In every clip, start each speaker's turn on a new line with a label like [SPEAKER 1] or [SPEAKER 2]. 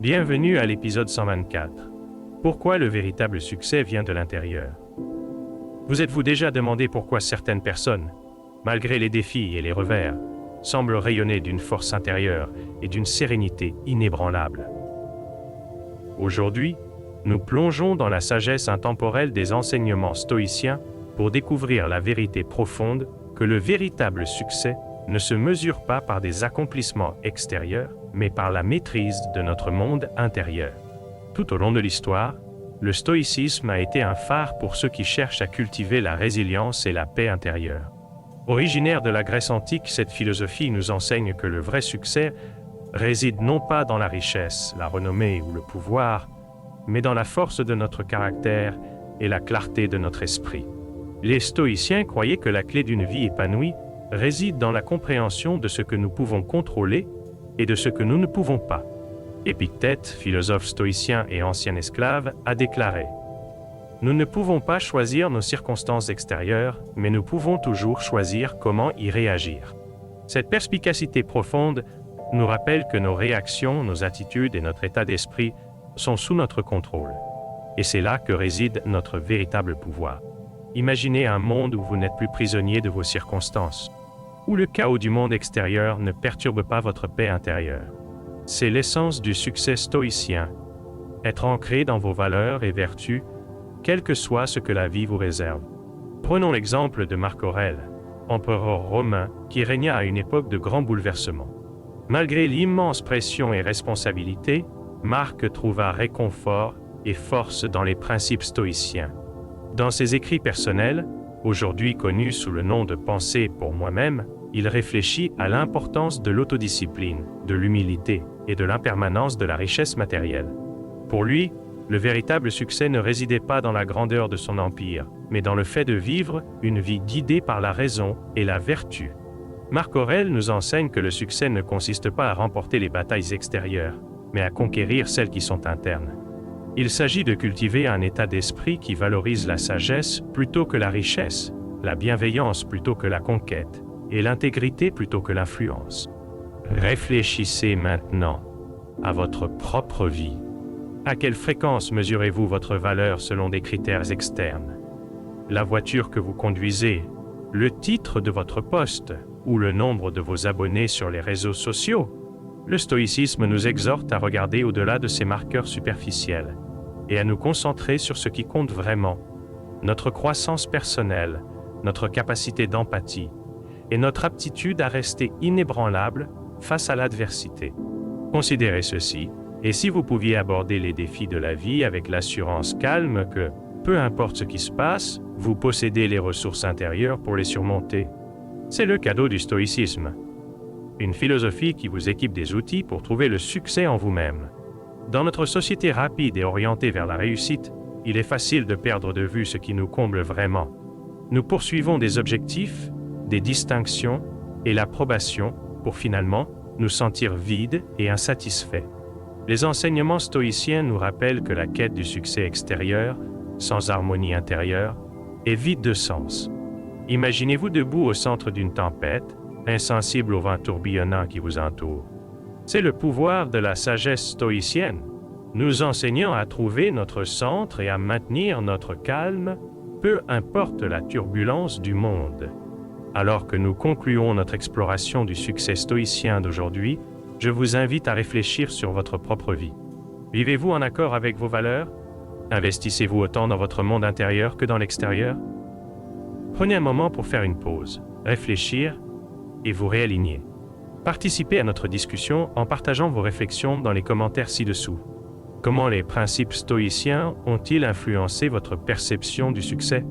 [SPEAKER 1] Bienvenue à l'épisode 124. Pourquoi le véritable succès vient de l'intérieur? Vous êtes-vous déjà demandé pourquoi certaines personnes, malgré les défis et les revers, semblent rayonner d'une force intérieure et d'une sérénité inébranlable? Aujourd'hui, nous plongeons dans la sagesse intemporelle des enseignements stoïciens pour découvrir la vérité profonde que le véritable succès ne se mesure pas par des accomplissements extérieurs, mais par la maîtrise de notre monde intérieur. Tout au long de l'histoire, le stoïcisme a été un phare pour ceux qui cherchent à cultiver la résilience et la paix intérieure. Originaire de la Grèce antique, cette philosophie nous enseigne que le vrai succès réside non pas dans la richesse, la renommée ou le pouvoir, mais dans la force de notre caractère et la clarté de notre esprit. Les stoïciens croyaient que la clé d'une vie épanouie réside dans la compréhension de ce que nous pouvons contrôler et de ce que nous ne pouvons pas. Épictète, philosophe stoïcien et ancien esclave, a déclaré « Nous ne pouvons pas choisir nos circonstances extérieures, mais nous pouvons toujours choisir comment y réagir. » Cette perspicacité profonde nous rappelle que nos réactions, nos attitudes et notre état d'esprit sont sous notre contrôle. Et c'est là que réside notre véritable pouvoir. Imaginez un monde où vous n'êtes plus prisonnier de vos circonstances, où le chaos du monde extérieur ne perturbe pas votre paix intérieure. C'est l'essence du succès stoïcien, être ancré dans vos valeurs et vertus, quel que soit ce que la vie vous réserve. Prenons l'exemple de Marc Aurèle, empereur romain qui régna à une époque de grands bouleversements. Malgré l'immense pression et responsabilité, Marc trouva réconfort et force dans les principes stoïciens. Dans ses écrits personnels, aujourd'hui connus sous le nom de Pensées pour moi-même, il réfléchit à l'importance de l'autodiscipline, de l'humilité et de l'impermanence de la richesse matérielle. Pour lui, le véritable succès ne résidait pas dans la grandeur de son empire, mais dans le fait de vivre une vie guidée par la raison et la vertu. Marc Aurèle nous enseigne que le succès ne consiste pas à remporter les batailles extérieures, mais à conquérir celles qui sont internes. Il s'agit de cultiver un état d'esprit qui valorise la sagesse plutôt que la richesse, la bienveillance plutôt que la conquête, et l'intégrité plutôt que l'influence. Réfléchissez maintenant à votre propre vie. À quelle fréquence mesurez-vous votre valeur selon des critères externes? La voiture que vous conduisez, le titre de votre poste ou le nombre de vos abonnés sur les réseaux sociaux? Le stoïcisme nous exhorte à regarder au-delà de ces marqueurs superficiels et à nous concentrer sur ce qui compte vraiment, notre croissance personnelle, notre capacité d'empathie et notre aptitude à rester inébranlable face à l'adversité. Considérez ceci, et si vous pouviez aborder les défis de la vie avec l'assurance calme que, peu importe ce qui se passe, vous possédez les ressources intérieures pour les surmonter. C'est le cadeau du stoïcisme. Une philosophie qui vous équipe des outils pour trouver le succès en vous-même. Dans notre société rapide et orientée vers la réussite, il est facile de perdre de vue ce qui nous comble vraiment. Nous poursuivons des objectifs, des distinctions et l'approbation pour finalement nous sentir vides et insatisfaits. Les enseignements stoïciens nous rappellent que la quête du succès extérieur, sans harmonie intérieure, est vide de sens. Imaginez-vous debout au centre d'une tempête, insensible au vent tourbillonnant qui vous entoure. C'est le pouvoir de la sagesse stoïcienne, nous enseignant à trouver notre centre et à maintenir notre calme, peu importe la turbulence du monde. Alors que nous concluons notre exploration du succès stoïcien d'aujourd'hui, je vous invite à réfléchir sur votre propre vie. Vivez-vous en accord avec vos valeurs? Investissez-vous autant dans votre monde intérieur que dans l'extérieur? Prenez un moment pour faire une pause, réfléchir et vous réaligner. Participez à notre discussion en partageant vos réflexions dans les commentaires ci-dessous. Comment les principes stoïciens ont-ils influencé votre perception du succès?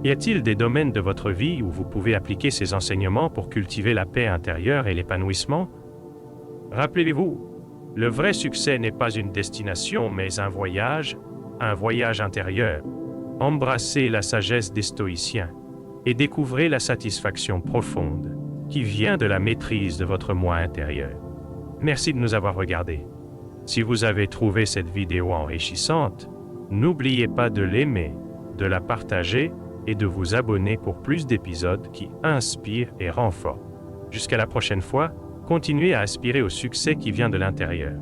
[SPEAKER 1] Y a-t-il des domaines de votre vie où vous pouvez appliquer ces enseignements pour cultiver la paix intérieure et l'épanouissement? Rappelez-vous, le vrai succès n'est pas une destination, mais un voyage intérieur. Embrassez la sagesse des stoïciens et découvrez la satisfaction profonde qui vient de la maîtrise de votre moi intérieur. Merci de nous avoir regardés. Si vous avez trouvé cette vidéo enrichissante, n'oubliez pas de l'aimer, de la partager et de vous abonner pour plus d'épisodes qui inspirent et renforcent. Jusqu'à la prochaine fois, continuez à aspirer au succès qui vient de l'intérieur.